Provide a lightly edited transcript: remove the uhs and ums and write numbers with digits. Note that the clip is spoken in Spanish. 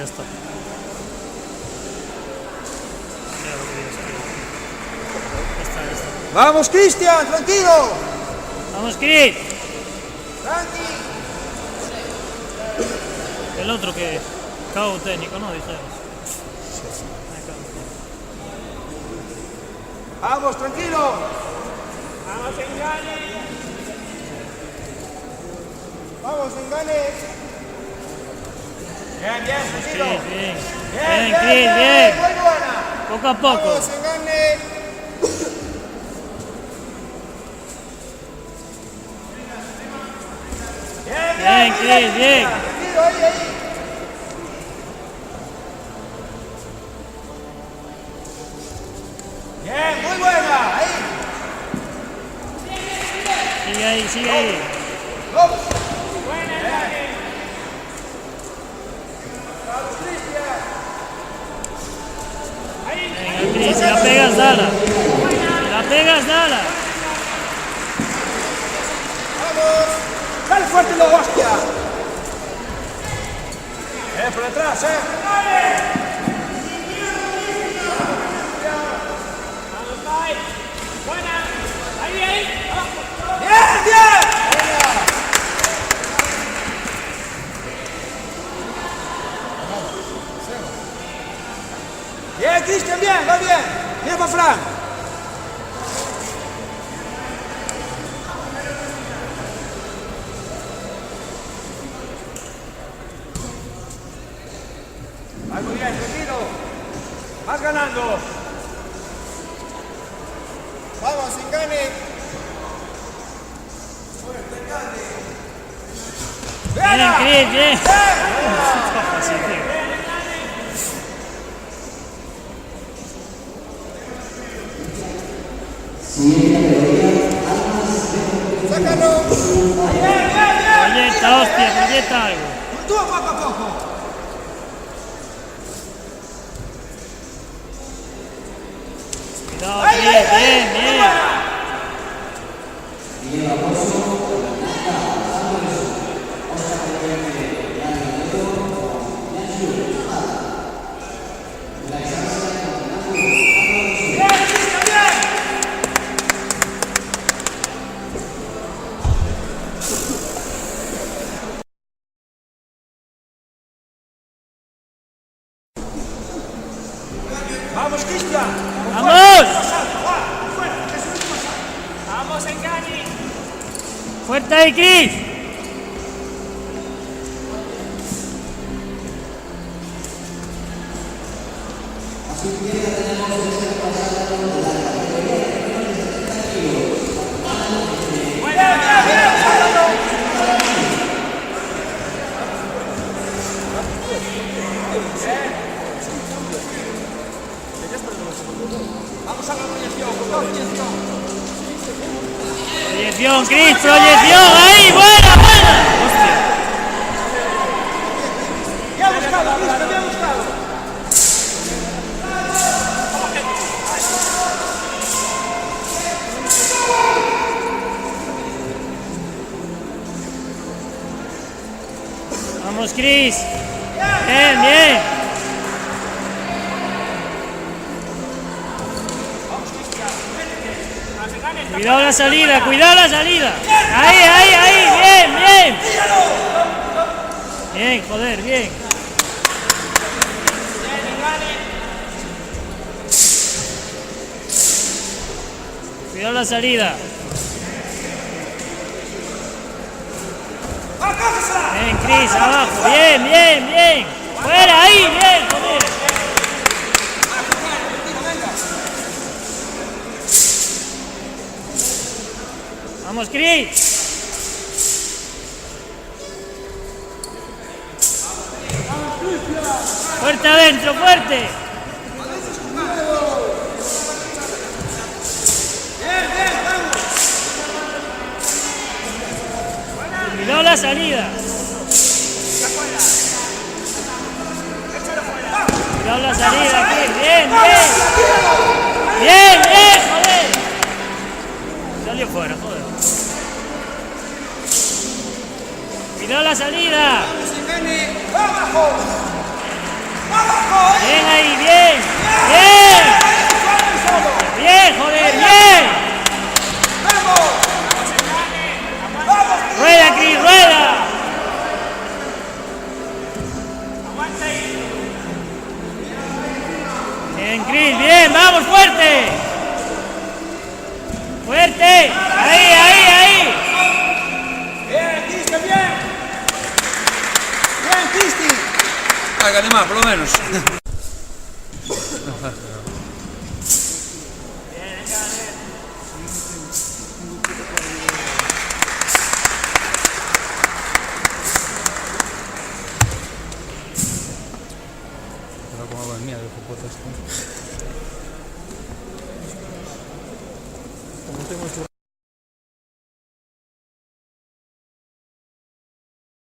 ya está. Ya está. ¡Vamos, Cristian! ¡Tranquilo! ¡Vamos, Cris! ¡Tranqui! El otro que... Cabo técnico, ¿no? Dijimos. ¡Vamos, tranquilo! ¡Vamos, Engane! ¡Vamos, Engane! Bien, bien, tranquilo. Bien, Bien, Cris, bien. Muy buena. Poco a poco. Vamos, Engane. Bien, Cris, bien. Tranquilo, ahí. Bien, muy buena. Ahí. Sigue ahí. Vamos. ¡Buena, Engane! Vamos, Cristian. Venga, Cris, si la pegas, dala. Si la pegas, dala. Vamos. Dale fuerte la hostia. Por detrás, ¡Vamos, Pai! ¡Buena! ¡Ahí! ¡Abajo! Bien. Bien, Cristian, bien, va bien. Bien para Fran. Va muy bien, tranquilo. Vas ganando. Vamos, Engane. Bien, Cris, bien. Sácalo. Proyecta, hostia, proyecta algo. Tú poco a poco. Cuidado, Cris, bien. Vamos, Cristian. ¡Vamos! ¡Vamos, Engane! ¡Fuerte ahí, Cris! Vamos a la proyección. Proyección, Cris, proyección, ahí, buena. Hostia. Bien buscado, Cristian, bien buscado. Vamos, Cris. Bien. Cuidado la salida. Ahí, bien. Bien, joder, bien. Cuidado la salida. Bien, Cris, abajo. Bien. Fuera, ahí, bien, joder. Vamos, Cris. Fuerte adentro, fuerte. Cuidado la salida. Cuidado la salida, Cris. Bien, joder. Salió fuera, joder. Cuidado la salida. ¡Abajo! Cris, bien, vamos, fuerte. Fuerte. Ahí, ahí, ahí. Bien, Cristi, bien. Bien, Cristi. Hágale más, por lo menos. Pero como va el miedo, hijo puta, esto. Como tengo